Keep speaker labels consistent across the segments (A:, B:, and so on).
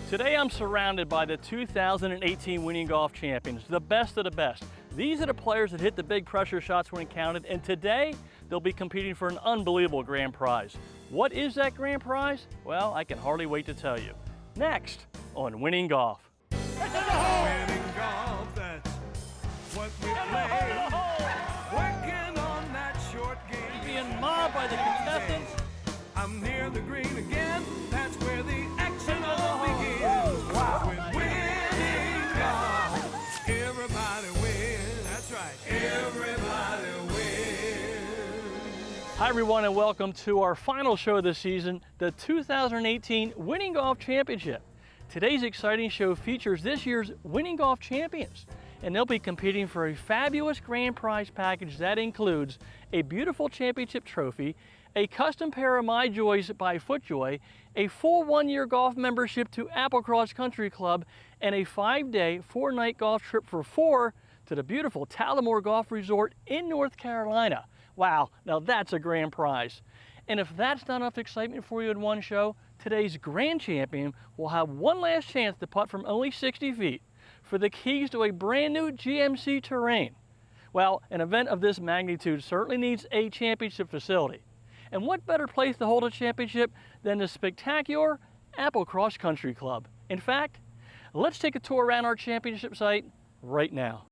A: Today I'm surrounded by the 2018 Winning Golf Champions, the best of the best. These are the players that hit the big pressure shots when counted, and today they'll be competing for an unbelievable grand prize. What is that grand prize? Well, I can hardly wait to tell you. Next on Winning Golf.
B: Winning golf, that's what we play. Working on that short game.
A: Being mobbed by the contestants.
B: I'm near the green again. That's where the action all begins. Wow. With winning golf, everybody wins. That's right. Everybody wins.
A: Hi everyone, and welcome to our final show of the season, the 2018 Winning Golf Championship. Today's exciting show features this year's Winning Golf Champions, and they'll be competing for a fabulous grand prize package that includes a beautiful championship trophy, a custom pair of My Joys by FootJoy, a full one-year golf membership to Applecross Country Club, and a 5-day, 4-night golf trip for 4 to the beautiful Talamore Golf Resort in North Carolina. Wow, now that's a grand prize. And if that's not enough excitement for you in one show, today's grand champion will have one last chance to putt from only 60 feet for the keys to a brand new GMC Terrain. Well, an event of this magnitude certainly needs a championship facility. And what better place to hold a championship than the spectacular Applecross Country Club? In fact, let's take a tour around our championship site right now.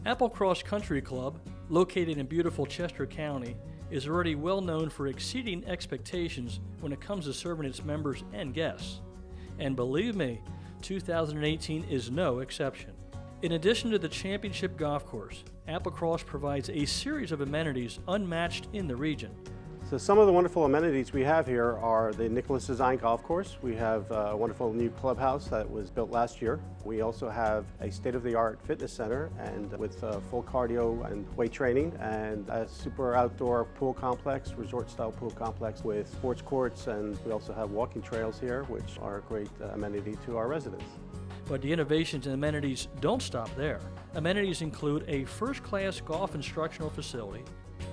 A: Applecross Country Club, located in beautiful Chester County, is already well known for exceeding expectations when it comes to serving its members and guests. And believe me, 2018 is no exception. In addition to the championship golf course, Applecross provides a series of amenities unmatched in the region.
C: So some of the wonderful amenities we have here are the Nicholas Design Golf Course. We have a wonderful new clubhouse that was built last year. We also have a state-of-the-art fitness center and with full cardio and weight training, and a super outdoor pool complex, resort-style pool complex with sports courts, and we also have walking trails here, which are a great amenity to our residents.
A: But the innovations and amenities don't stop there. Amenities include a first-class golf instructional facility,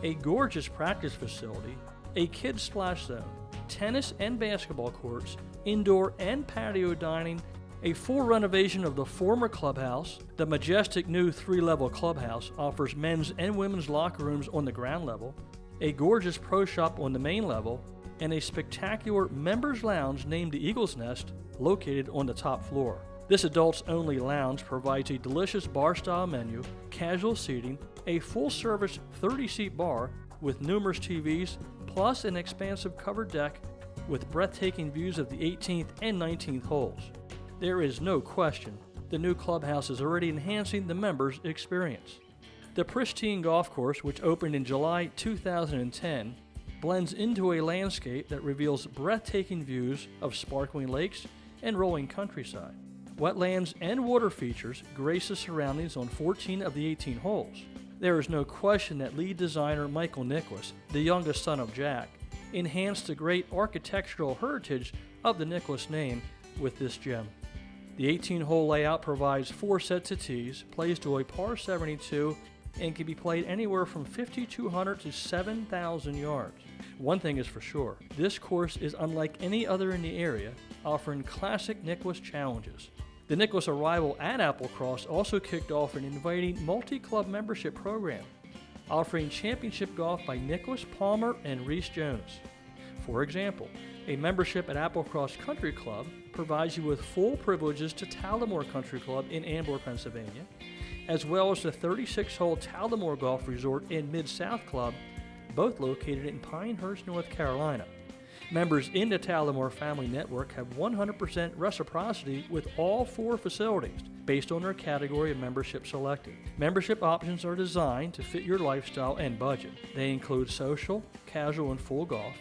A: a gorgeous practice facility, a kids splash zone, tennis and basketball courts, indoor and patio dining, a full renovation of the former clubhouse. The majestic new 3-level clubhouse offers men's and women's locker rooms on the ground level, a gorgeous pro shop on the main level, and a spectacular members lounge named the Eagle's Nest located on the top floor. This adults-only lounge provides a delicious bar-style menu, casual seating, a full-service 30-seat bar with numerous TVs, plus an expansive covered deck with breathtaking views of the 18th and 19th holes. There is no question the new clubhouse is already enhancing the members' experience. The pristine golf course, which opened in July 2010, blends into a landscape that reveals breathtaking views of sparkling lakes and rolling countryside. Wetlands and water features grace the surroundings on 14 of the 18 holes. There is no question that lead designer Michael Nicholas, the youngest son of Jack, enhanced the great architectural heritage of the Nicholas name with this gem. The 18-hole layout provides 4 sets of tees, plays to a par 72, and can be played anywhere from 5,200 to 7,000 yards. One thing is for sure, this course is unlike any other in the area, offering classic Nicholas challenges. The Nicholas arrival at Applecross also kicked off an inviting multi-club membership program, offering championship golf by Nicholas, Palmer, and Reese Jones. For example, a membership at Applecross Country Club provides you with full privileges to Talamore Country Club in Ambler, Pennsylvania, as well as the 36-hole Talamore Golf Resort in Mid-South Club, both located in Pinehurst, North Carolina. Members in the Talamore Family Network have 100% reciprocity with all 4 facilities based on their category of membership selected. Membership options are designed to fit your lifestyle and budget. They include social, casual, and full golf,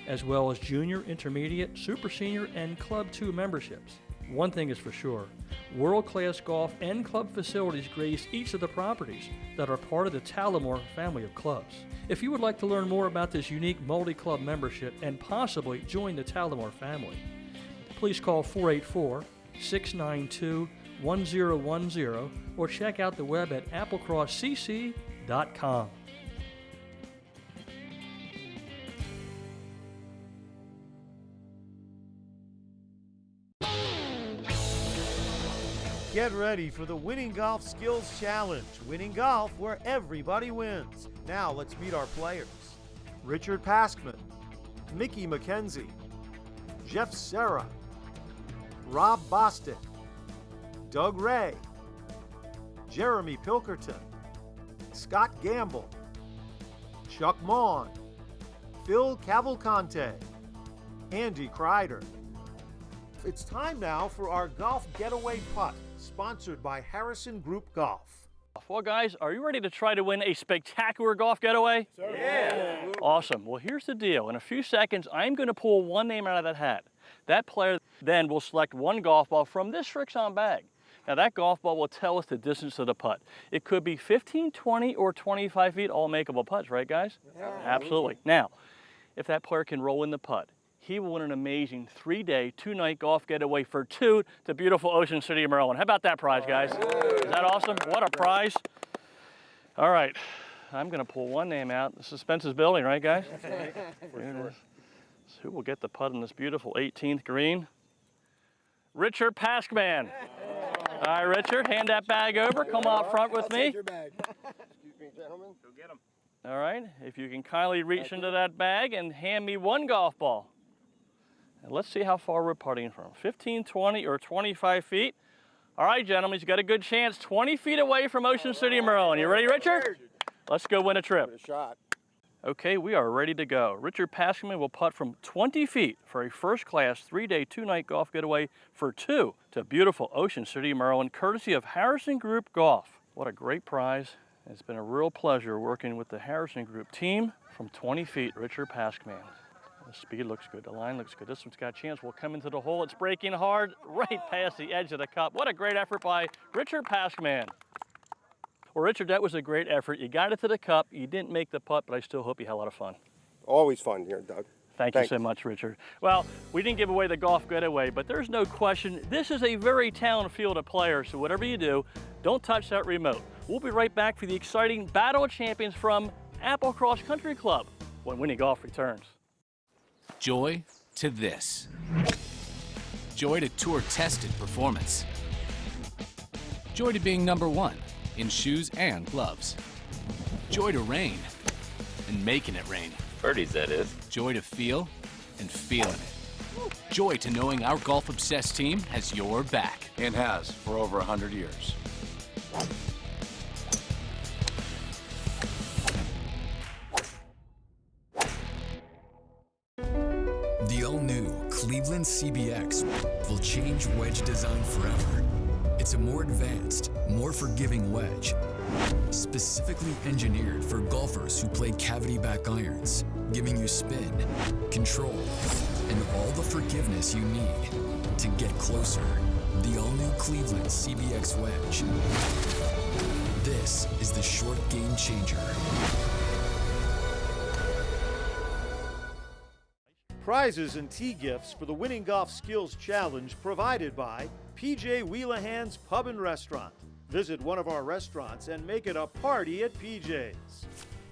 A: as well as junior, intermediate, super senior, and Club 2 memberships. One thing is for sure, world-class golf and club facilities grace each of the properties that are part of the Talamore family of clubs. If you would like to learn more about this unique multi-club membership and possibly join the Talamore family, please call 484-692-1010 or check out the web at applecrosscc.com.
D: Get ready for the Winning Golf Skills Challenge. Winning golf where everybody wins. Now let's meet our players. Richard Paskman, Mickey McKenzie, Jeff Serra, Rob Bostic, Doug Ray, Jeremy Pilkerton, Scott Gamble, Chuck Maughan, Phil Cavalcante, Andy Kreider. It's time now for our Golf Getaway Putt, sponsored by Harrison Group Golf.
A: Well, guys, are you ready to try to win a spectacular golf getaway? Sure. Yeah. Awesome. Well, here's the deal. In a few seconds, I'm going to pull one name out of that hat. That player then will select one golf ball from this Srixon bag. Now, that golf ball will tell us the distance of the putt. It could be 15, 20, or 25 feet, all makeable putts, right, guys? Yeah. Absolutely. Now, if that player can roll in the putt, he will win an amazing 3-day, 2-night golf getaway for two to beautiful Ocean City, Maryland. How about that prize, guys? Is that awesome? What a prize. All right, I'm going to pull one name out. The suspense is building, right, guys? Here it is. So who will get the putt in this beautiful 18th green? Richard Paskman. All right, Richard, hand that bag over. Come out front with me.
E: Your bag. Excuse me, gentlemen. Go get him.
A: All right, if you can kindly reach into that bag and hand me one golf ball. And let's see how far we're putting from. 15, 20, or 25 feet. All right, gentlemen, you got a good chance. 20 feet away from Ocean City, Maryland. You ready, Richard? Let's go win a trip.
E: Give it a shot.
A: Okay, we are ready to go. Richard Paskman will putt from 20 feet for a first-class 3-day, 2-night golf getaway for two to beautiful Ocean City, Maryland, courtesy of Harrison Group Golf. What a great prize. It's been a real pleasure working with the Harrison Group team. From 20 feet, Richard Paskman. The speed looks good, the line looks good. This one's got a chance. We'll come into the hole. It's breaking hard right past the edge of the cup. What a great effort by Richard Paskman. Well, Richard, that was a great effort. You got it to the cup. You didn't make the putt, but I still hope you had a lot of fun.
E: Always fun here, Doug.
A: Thank you so much, Richard. Well, we didn't give away the golf getaway, but there's no question this is a very talented field of players, so whatever you do, don't touch that remote. We'll be right back for the exciting Battle of Champions from Applecross Country Club when Winning Golf returns.
F: Joy to this. Joy to tour-tested performance. Joy to being #1 in shoes and gloves. Joy to rain and making it rain.
G: Birdies, that is.
F: Joy to feel and feeling it. Joy to knowing our golf-obsessed team has your back.
H: And has for over 100 years.
I: The all-new Cleveland CBX will change wedge design forever. It's a more advanced, more forgiving wedge, specifically engineered for golfers who play cavity back irons, giving you spin, control, and all the forgiveness you need to get closer. The all-new Cleveland CBX wedge. This is the short game changer.
D: Prizes and tee gifts for the Winning Golf Skills Challenge provided by PJ Wheelahan's Pub and Restaurant. Visit one of our restaurants and make it a party at PJ's.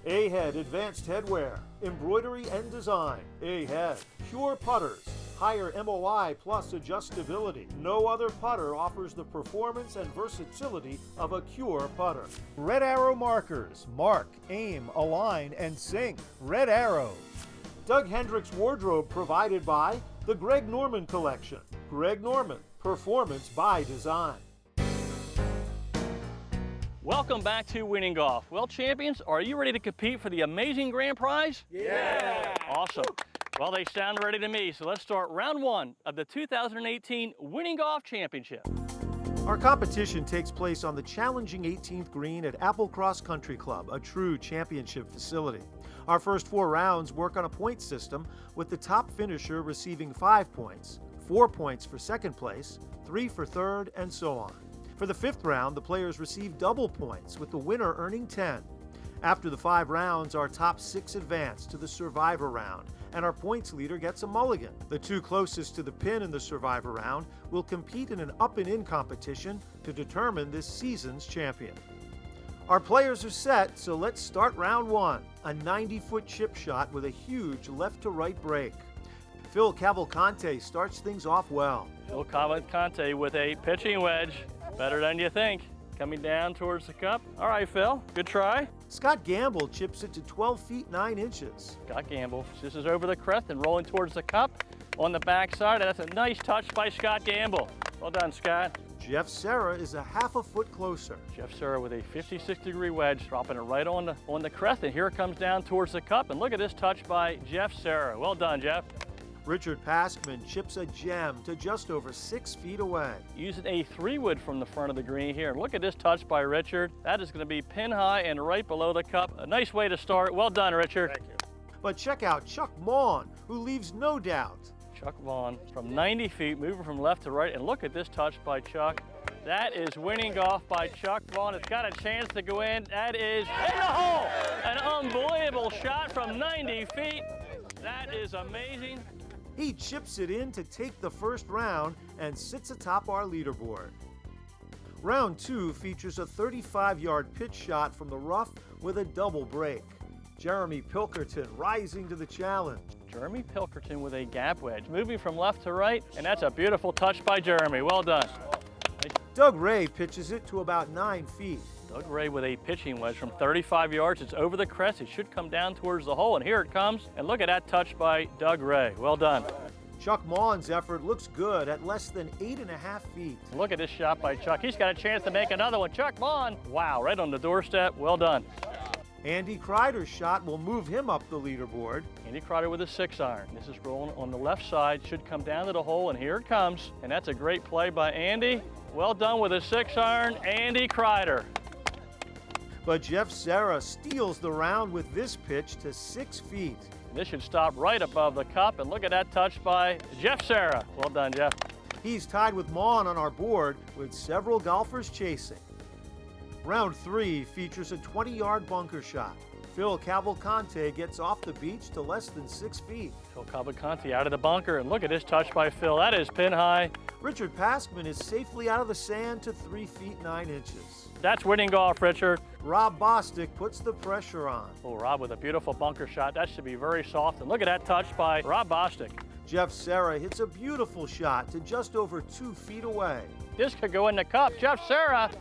D: A-Head Advanced Headwear, Embroidery and Design. A-Head, Pure Putters, higher MOI plus adjustability. No other putter offers the performance and versatility of a Cure putter. Red Arrow Markers, mark, aim, align, and sink. Red Arrow. Doug Hendricks Wardrobe provided by the Greg Norman Collection. Greg Norman, performance by design.
A: Welcome back to Winning Golf. Well, champions, are you ready to compete for the amazing grand prize?
E: Yeah!
A: Awesome. Well, they sound ready to me, so let's start round 1 of the 2018 Winning Golf Championship.
D: Our competition takes place on the challenging 18th green at Applecross Country Club, a true championship facility. Our first 4 rounds work on a point system, with the top finisher receiving 5 points, 4 points for second place, 3 for third, and so on. For the 5th round, the players receive double points, with the winner earning 10. After the 5 rounds, our top 6 advance to the Survivor round, and our points leader gets a mulligan. The 2 closest to the pin in the Survivor round will compete in an up and in competition to determine this season's champion. Our players are set, so let's start round 1, a 90-foot chip shot with a huge left to right break. Phil Cavalcante starts things off well.
A: Phil Cavalcante with a pitching wedge. Better than you think. Coming down towards the cup. All right, Phil, good try.
D: Scott Gamble chips it to 12 feet 9 inches.
A: Scott Gamble. This is over the crest and rolling towards the cup on the backside. That's a nice touch by Scott Gamble. Well done, Scott.
D: Jeff Serra is a half a foot closer.
A: Jeff Serra with a 56-degree wedge, dropping it right on the crest, and here it comes down towards the cup. And look at this touch by Jeff Serra. Well done, Jeff.
D: Richard Paskman chips a gem to just over 6 feet away.
A: Using a 3-wood from the front of the green here. And look at this touch by Richard. That is going to be pin high and right below the cup. A nice way to start. Well done, Richard.
E: Thank you.
D: But check out Chuck Maughan, who leaves no doubt.
A: Chuck Vaughn from 90 feet, moving from left to right. And look at this touch by Chuck. That is winning golf by Chuck Vaughn. It's got a chance to go in. That is in the hole. An unbelievable shot from 90 feet. That is amazing.
D: He chips it in to take the first round and sits atop our leaderboard. Round 2 features a 35-yard pitch shot from the rough with a double break. Jeremy Pilkerton rising to the challenge.
A: Jeremy Pilkerton with a gap wedge, moving from left to right, and that's a beautiful touch by Jeremy. Well done.
D: Doug Ray pitches it to about 9 feet.
A: Doug Ray with a pitching wedge from 35 yards. It's over the crest. It should come down towards the hole, and here it comes. And look at that touch by Doug Ray. Well done.
D: Chuck Maughan's effort looks good at less than 8.5 feet.
A: Look at this shot by Chuck. He's got a chance to make another one. Chuck Maughan. Wow, right on the doorstep. Well done.
D: Andy Kreider's shot will move him up the leaderboard.
A: Andy Kreider with a 6-iron. This is rolling on the left side. Should come down to the hole, and here it comes. And that's a great play by Andy. Well done with a 6-iron, Andy Kreider.
D: But Jeff Serra steals the round with this pitch to 6 feet.
A: This should stop right above the cup, and look at that touch by Jeff Serra. Well done, Jeff.
D: He's tied with Maughan on our board with several golfers chasing. Round 3 features a 20-yard bunker shot. Phil Cavalcante gets off the beach to less than 6 feet.
A: Phil Cavalcante out of the bunker, and look at this touch by Phil. That is pin high.
D: Richard Paskman is safely out of the sand to 3 feet 9 inches.
A: That's winning golf, Richard.
D: Rob Bostic puts the pressure on.
A: Oh, Rob with a beautiful bunker shot. That should be very soft. And look at that touch by Rob Bostic.
D: Jeff Serra hits a beautiful shot to just over 2 feet away.
A: This could go in the cup. Jeff Serra.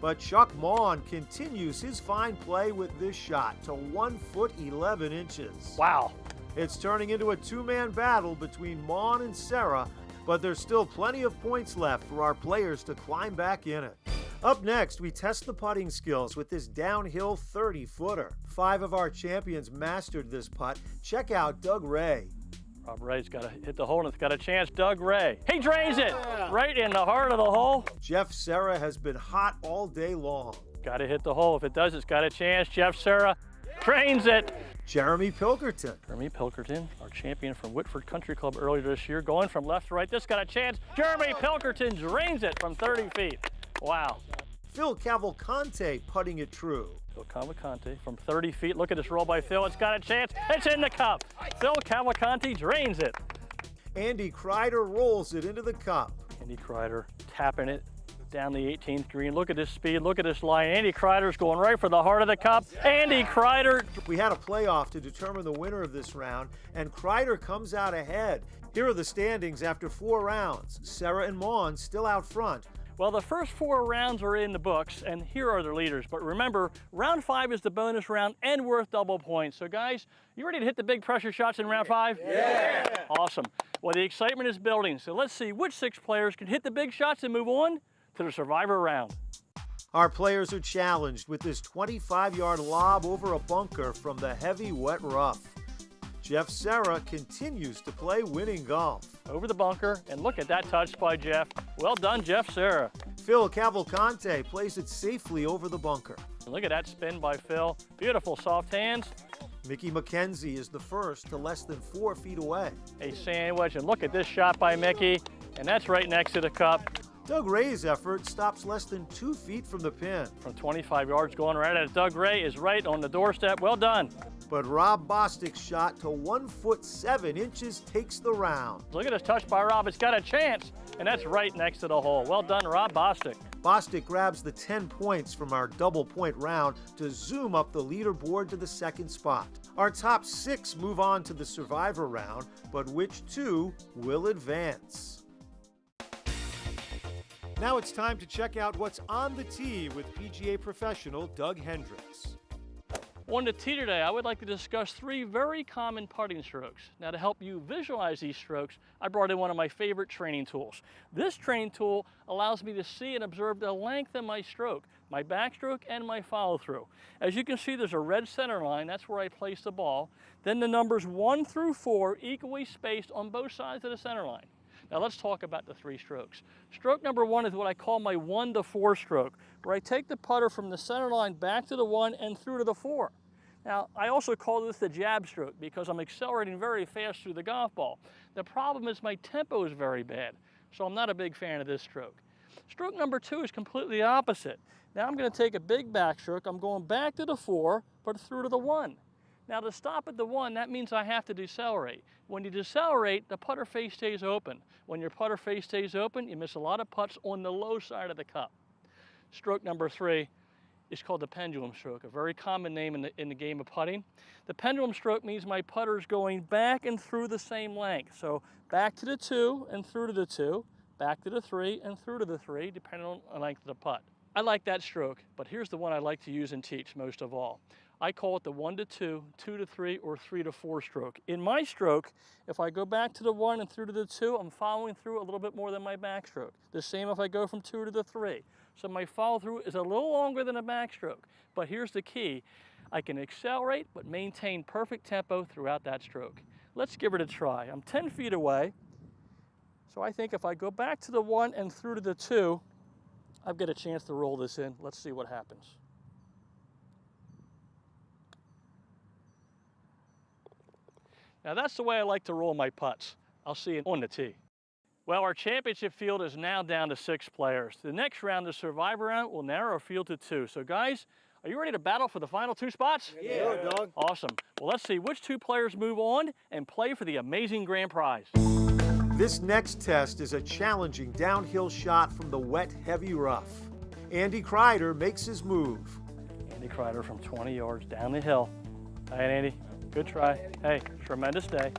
D: But Chuck Maughan continues his fine play with this shot to 1 foot 11 inches.
A: Wow.
D: It's turning into a 2-man battle between Maughan and Serra, but there's still plenty of points left for our players to climb back in it. Up next, we test the putting skills with this downhill 30-footer. 5 of our champions mastered this putt. Check out Doug Ray.
A: Rob Ray's got to hit the hole, and it's got a chance. Doug Ray. He drains it right in the heart of the hole.
D: Jeff Serra has been hot all day long.
A: Got to hit the hole. If it does, it's got a chance. Jeff Serra drains it.
D: Jeremy Pilkerton.
A: Jeremy Pilkerton, our champion from Whitford Country Club earlier this year, going from left to right. This got a chance. Jeremy Pilkerton drains it from 30 feet. Wow.
D: Phil Cavalcante putting it true.
A: Phil Cavalcante from 30 feet. Look at this roll by Phil. It's got a chance. It's in the cup. Phil Cavalcante drains it.
D: Andy Kreider rolls it into the cup.
A: Andy Kreider tapping it down the 18th green. Look at this speed. Look at this line. Andy Kreider's going right for the heart of the cup. Andy Kreider.
D: We had a playoff to determine the winner of this round, and Kreider comes out ahead. Here are the standings after 4 rounds. Serra and Maughan still out front.
A: Well, the first 4 rounds are in the books, and here are the leaders. But remember, round 5 is the bonus round and worth double points. So guys, you ready to hit the big pressure shots in round 5?
E: Yeah!
A: Awesome. Well, the excitement is building. So let's see which 6 players can hit the big shots and move on to the Survivor round.
D: Our players are challenged with this 25-yard lob over a bunker from the heavy, wet rough. Jeff Serra continues to play winning golf.
A: Over the bunker, and look at that touch by Jeff. Well done, Jeff Serra.
D: Phil Cavalcante plays it safely over the bunker.
A: And look at that spin by Phil. Beautiful soft hands.
D: Mickey McKenzie is the first to less than 4 feet away.
A: A sand wedge, and look at this shot by Mickey, and that's right next to the cup.
D: Doug Ray's effort stops less than 2 feet from the pin.
A: From 25 yards going right at it. Doug Ray is right on the doorstep. Well done.
D: But Rob Bostic's shot to 1 foot 7 inches takes the round.
A: Look at this touch by Rob. It's got a chance, and that's right next to the hole. Well done, Rob Bostic.
D: Bostic grabs the 10 points from our double point round to zoom up the leaderboard to the 2nd spot. Our top 6 move on to the Survivor round, but which 2 will advance? Now it's time to check out what's on the tee with PGA professional Doug Hendricks.
A: On the tee today, I would like to discuss 3 very common putting strokes. Now, to help you visualize these strokes, I brought in one of my favorite training tools. This training tool allows me to see and observe the length of my stroke, my backstroke and my follow-through. As you can see, there's a red center line. That's where I place the ball. Then the numbers 1 through 4 equally spaced on both sides of the center line. Now let's talk about the 3 strokes. Stroke number 1 is what I call my 1 to 4 stroke, where I take the putter from the center line back to the 1 and through to the 4. Now, I also call this the jab stroke because I'm accelerating very fast through the golf ball. The problem is my tempo is very bad, so I'm not a big fan of this stroke. Stroke number 2 is completely opposite. Now I'm going to take a big backstroke. I'm going back to the 4, but through to the 1. Now to stop at the 1, that means I have to decelerate. When you decelerate, the putter face stays open. When your putter face stays open, you miss a lot of putts on the low side of the cup. Stroke number 3 is called the pendulum stroke, a very common name in the game of putting. The pendulum stroke means my putter is going back and through the same length. So back to the 2 and through to the 2, back to the 3 and through to the 3, depending on the length of the putt. I like that stroke, but here's the one I like to use and teach most of all. I call it the 1 to 2, 2 to 3, or 3 to 4 stroke. In my stroke, if I go back to the 1 and through to the 2, I'm following through a little bit more than my backstroke. The same if I go from 2 to the 3. So my follow through is a little longer than a backstroke. But here's the key. I can accelerate but maintain perfect tempo throughout that stroke. Let's give it a try. I'm 10 feet away. So I think if I go back to the 1 and through to the 2, I've got a chance to roll this in. Let's see what happens. Now that's the way I like to roll my putts. I'll see you on the tee. Well, our championship field is now down to 6 players. The next round, the survivor round, will narrow our field to 2. So guys, are you ready to battle for the final 2 spots?
E: Yeah, dog.
A: Awesome. Well, let's see which 2 players move on and play for the amazing grand prize.
D: This next test is a challenging downhill shot from the wet, heavy rough. Andy Kreider makes his move.
A: Andy Kreider from 20 yards down the hill. All right, Andy, good try. Hey, tremendous day.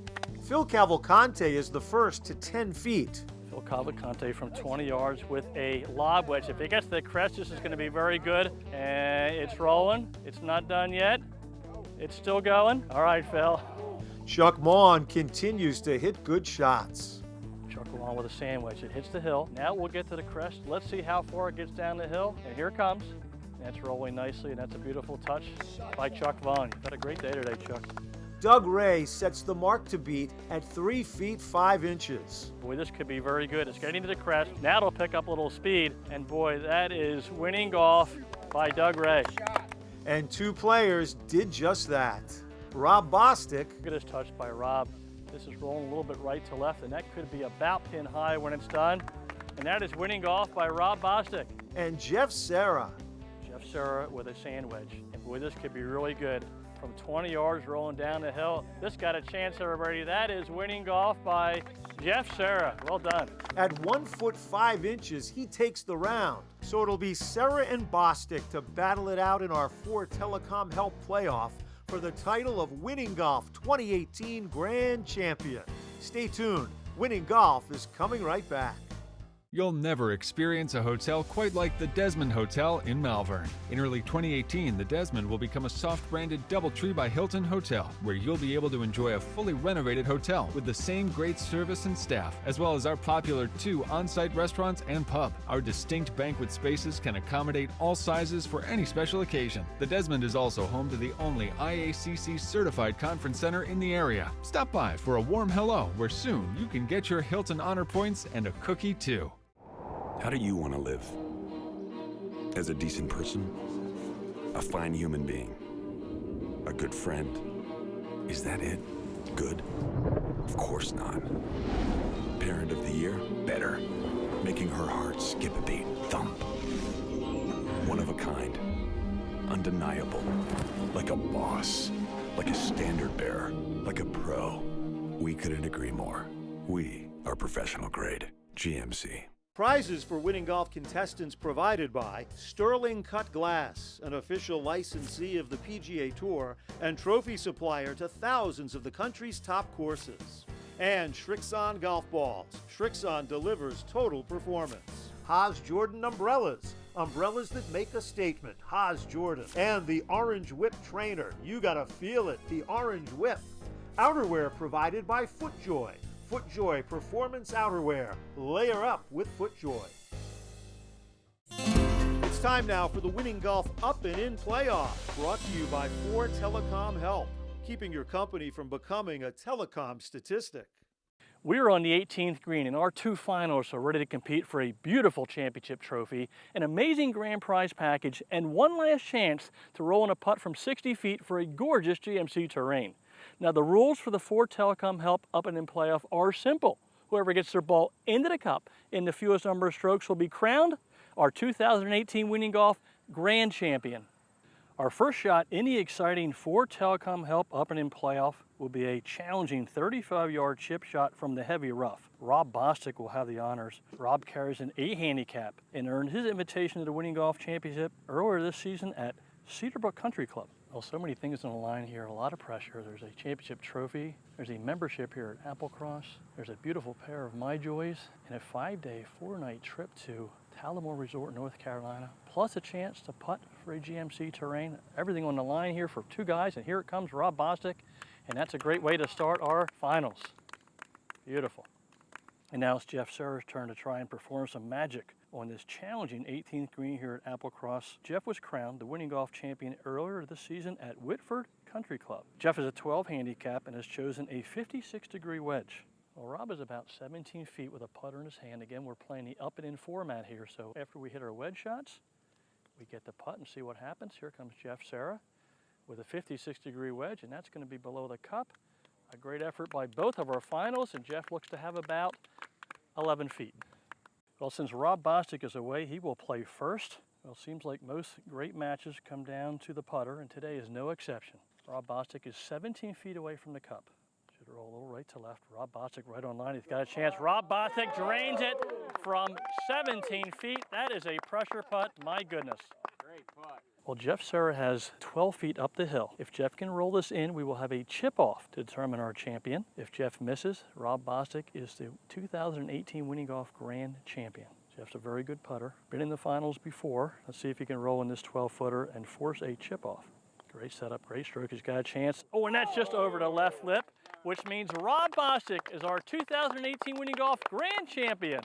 D: Phil Cavalcante is the first to 10 feet.
A: Phil Cavalcante from 20 yards with a lob wedge. If he gets to the crest, this is going to be very good. And it's rolling. It's not done yet. It's still going. All right, Phil.
D: Chuck Maughan continues to hit good shots.
A: Chuck along with a sand wedge. It hits the hill. Now we'll get to the crest. Let's see how far it gets down the hill. And here it comes. That's rolling nicely, and that's a beautiful touch by Chuck Vaughn. You've had a great day today, Chuck.
D: Doug Ray sets the mark to beat at 3 feet 5 inches.
A: Boy, this could be very good. It's getting to the crest. Now it'll pick up a little speed. And boy, that is winning golf by Doug Ray.
D: And 2 players did just that. Rob Bostic
A: Look at this touch by Rob. This is rolling a little bit right to left, and that could be about pin high when it's done. And that is winning golf by Rob Bostic.
D: and Jeff Serra.
A: Jeff Serra with a sand wedge. And boy, this could be really good. From 20 yards rolling down the hill. This got a chance, everybody. That is winning golf by Jeff Serra. Well done.
D: At 1 foot 5 inches, he takes the round. So it'll be Serra and Bostic to battle it out in our 4 Telecom Help playoff for the title of Winning Golf 2018 Grand Champion. Stay tuned. Winning Golf is coming right back.
G: You'll never experience a hotel quite like the Desmond Hotel in Malvern. In early 2018, the Desmond will become a soft-branded Doubletree by Hilton hotel, where you'll be able to enjoy a fully renovated hotel with the same great service and staff, as well as our popular 2 on-site restaurants and pub. Our distinct banquet spaces can accommodate all sizes for any special occasion. The Desmond is also home to the only IACC-certified conference center in the area. Stop by for a warm hello, where soon you can get your Hilton honor points and a cookie too.
J: How do you want to live? As a decent person? A fine human being? A good friend? Is that it? Good? Of course not. Parent of the year? Better. Making her heart skip a beat. Thump. One of a kind. Undeniable. Like a boss. Like a standard bearer. Like a pro. We couldn't agree more. We are professional grade. GMC.
D: Prizes for Winning Golf contestants provided by Sterling Cut Glass, an official licensee of the PGA Tour and trophy supplier to thousands of the country's top courses. And Shrixon Golf Balls. Shrixon delivers total performance. Haas Jordan umbrellas. Umbrellas that make a statement. Haas Jordan. And the Orange Whip trainer. You gotta feel it. The Orange Whip. Outerwear provided by FootJoy. FootJoy Performance Outerwear. Layer up with FootJoy. It's time now for the Winning Golf Up and In playoff. Brought to you by Telecom Help. Keeping your company from becoming a telecom statistic.
A: We're on the 18th green, and our two finalists are ready to compete for a beautiful championship trophy, an amazing grand prize package, and one last chance to roll in a putt from 60 feet for a gorgeous GMC terrain. Now, the rules for the Ford Telecom Help Up and In playoff are simple. Whoever gets their ball into the cup in the fewest number of strokes will be crowned our 2018 Winning Golf Grand Champion. Our first shot in the exciting Ford Telecom Help Up and In playoff will be a challenging 35-yard chip shot from the heavy rough. Rob Bostic will have the honors. Rob carries an 8 handicap and earned his invitation to the Winning Golf Championship earlier this season at Cedarbrook Country Club. Well, so many things on the line here, a lot of pressure. There's a championship trophy, there's a membership here at Applecross, there's a beautiful pair of My Joys, and a 5-day, 4-night trip to Talamore Resort, North Carolina, plus a chance to putt for a GMC terrain. Everything on the line here for two guys, and here it comes, Rob Bostic, and that's a great way to start our finals. Beautiful. And now it's Jeff Serra's turn to try and perform some magic on this challenging 18th green here at Applecross. Jeff was crowned the Winning Golf Champion earlier this season at Whitford Country Club. Jeff is a 12 handicap and has chosen a 56-degree wedge. Well, Rob is about 17 feet with a putter in his hand. Again, we're playing the up and in format here, so after we hit our wedge shots, we get the putt and see what happens. Here comes Jeff Serra with a 56-degree wedge, and that's going to be below the cup. A great effort by both of our finals, and Jeff looks to have about 11 feet. Well, since Rob Bostic is away, he will play first. Well, seems like most great matches come down to the putter, and today is no exception. Rob Bostic is 17 feet away from the cup. Should roll a little right to left. Rob Bostic right on line. He's got a chance. Rob Bostic drains it from 17 feet. That is a pressure putt. My goodness.
E: Great putt.
A: Well, Jeff Serra has 12 feet up the hill. If Jeff can roll this in, we will have a chip off to determine our champion. If Jeff misses, Rob Bostic is the 2018 Winning Golf Grand Champion. Jeff's a very good putter. Been in the finals before. Let's see if he can roll in this 12-footer and force a chip off. Great setup, great stroke. He's got a chance. Oh, and that's just over the left lip, which means Rob Bostic is our 2018 Winning Golf Grand Champion.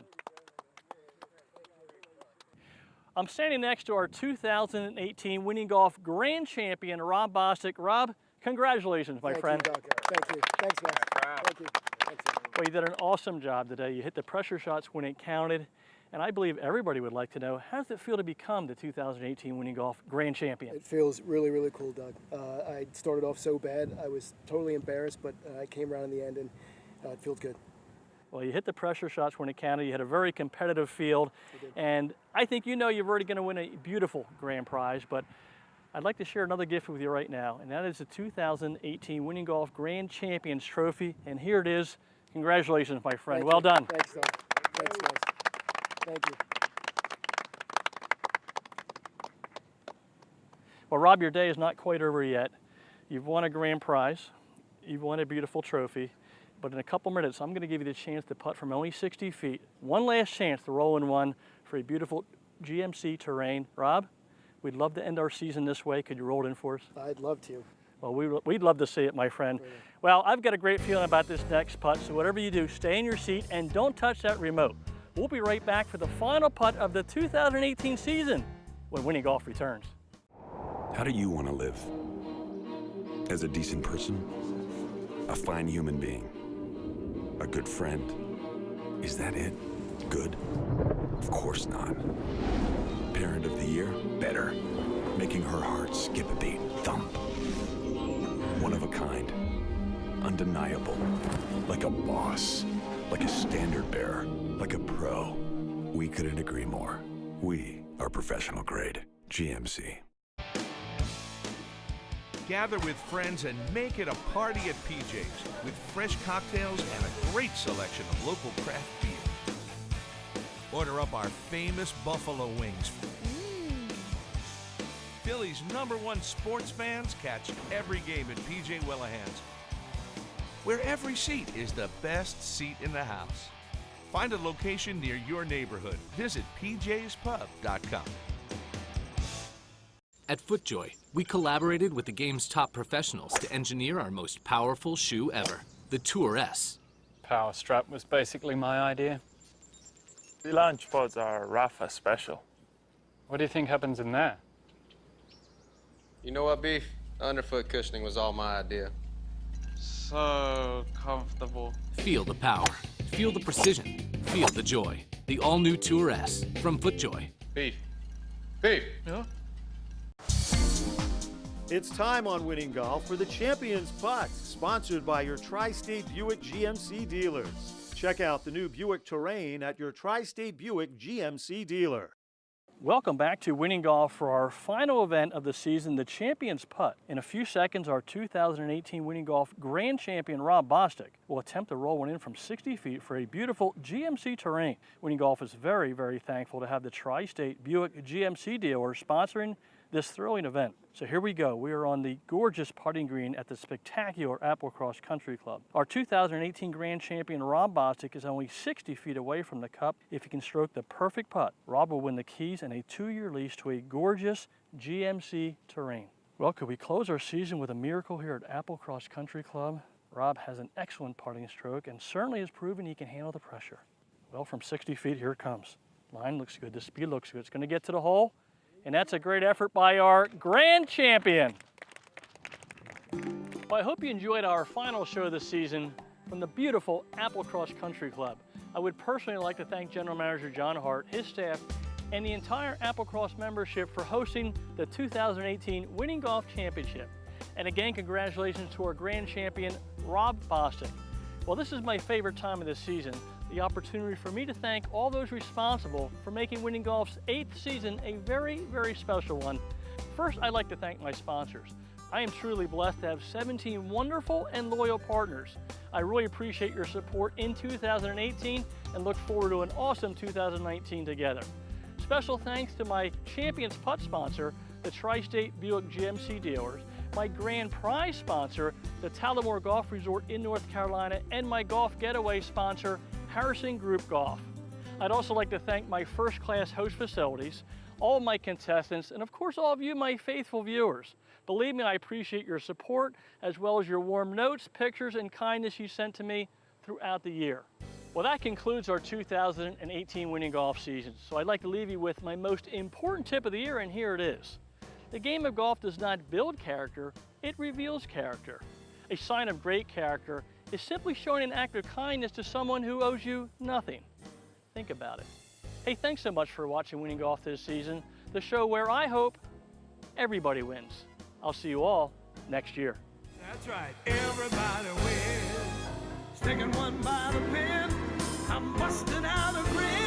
A: I'm standing next to our 2018 Winning Golf Grand Champion, Rob Bostic. Rob, congratulations, my friend.
K: Thank you, Doug. Thank you. Thanks, guys. Thank you. Thanks,
A: well, you did an awesome job today. You hit the pressure shots when it counted. And I believe everybody would like to know, how does it feel to become the 2018 Winning Golf Grand Champion?
K: It feels really, really cool, Doug. I started off so bad. I was totally embarrassed, but I came around in the end, and it feels good.
A: Well, you hit the pressure shots when it counted. You had a very competitive field. And I think you know you're already going to win a beautiful grand prize, but I'd like to share another gift with you right now, and that is the 2018 Winning Golf Grand Champions Trophy. And here it is. Congratulations, my friend. Well done.
K: Thanks, Doug. Thanks, guys. Thank you.
A: Well, Rob, your day is not quite over yet. You've won a grand prize. You've won a beautiful trophy. But in a couple minutes, I'm going to give you the chance to putt from only 60 feet. One last chance to roll in one for a beautiful GMC terrain. Rob, we'd love to end our season this way. Could you roll it in for us?
K: I'd love to.
A: Well, we'd love to see it, my friend.
K: Really?
A: Well, I've got a great feeling about this next putt, so whatever you do, stay in your seat and don't touch that remote. We'll be right back for the final putt of the 2018 season when Winning Golf returns.
J: How do you want to live? As a decent person? A fine human being? A good friend? Is that it? Good? Of course not. Parent of the Year? Better. Making her heart skip a beat. Thump. One of a kind. Undeniable. Like a boss. Like a standard bearer. Like a pro. We couldn't agree more. We are professional grade. GMC.
B: Gather with friends and make it a party at PJs with fresh cocktails and a great selection of local craft beer. Order up our famous buffalo wings. Philly's #1 sports fans catch every game at PJ Wellahans, where every seat is the best seat in the house.
L: Find a location near your neighborhood. Visit PJsPub.com.
F: At FootJoy, we collaborated with the game's top professionals to engineer our most powerful shoe ever, the Tour S.
M: Power strap was basically my idea. The launch pods are Rafa special. What do you think happens in there?
N: You know what, Beef? Underfoot cushioning was all my idea.
M: So comfortable.
F: Feel the power. Feel the precision. Feel the joy. The all-new Tour S from FootJoy.
N: Beef. Beef!
M: Yeah?
D: It's time on Winning Golf for the Champions Putt, sponsored by your Tri-State Buick GMC dealers. Check out the new Buick Terrain at your Tri-State Buick GMC dealer.
A: Welcome back to Winning Golf for our final event of the season, the Champions Putt. In a few seconds, our 2018 Winning Golf Grand Champion Rob Bostic will attempt to roll one in from 60 feet for a beautiful GMC Terrain. Winning Golf is very, very thankful to have the Tri-State Buick GMC dealer sponsoring this thrilling event. So here we go. We are on the gorgeous putting green at the spectacular Applecross Country Club. Our 2018 Grand Champion Rob Bostic is only 60 feet away from the cup. If he can stroke the perfect putt, Rob will win the keys and a 2-year lease to a gorgeous GMC Terrain. Well, could we close our season with a miracle here at Applecross Country Club? Rob has an excellent putting stroke and certainly has proven he can handle the pressure. Well, from 60 feet, here it comes. Line looks good, the speed looks good. It's going to get to the hole. And that's a great effort by our grand champion. Well, I hope you enjoyed our final show of the season from the beautiful Applecross Country Club. I would personally like to thank General Manager John Hart, his staff, and the entire Applecross membership for hosting the 2018 Winning Golf Championship. And again, congratulations to our grand champion, Rob Bostic. Well, this is my favorite time of the season, the opportunity for me to thank all those responsible for making Winning Golf's 8th season a very, very special one. First, I'd like to thank my sponsors. I am truly blessed to have 17 wonderful and loyal partners. I really appreciate your support in 2018 and look forward to an awesome 2019 together. Special thanks to my Champions Putt sponsor, the Tri-State Buick GMC dealers, my grand prize sponsor, the Talamore Golf Resort in North Carolina, and my Golf Getaway sponsor, Harrison Group Golf. I'd also like to thank my first-class host facilities, all of my contestants, and of course all of you, my faithful viewers. Believe me, I appreciate your support, as well as your warm notes, pictures, and kindness you sent to me throughout the year. Well, that concludes our 2018 Winning Golf season, so I'd like to leave you with my most important tip of the year, and here it is. The game of golf does not build character, it reveals character. A sign of great character is simply showing an act of kindness to someone who owes you nothing. Think about it. Hey, thanks so much for watching Winning Golf this season, the show where I hope everybody wins. I'll see you all next year.
B: That's right, everybody wins. Sticking one by the pin, I'm busting out a grin.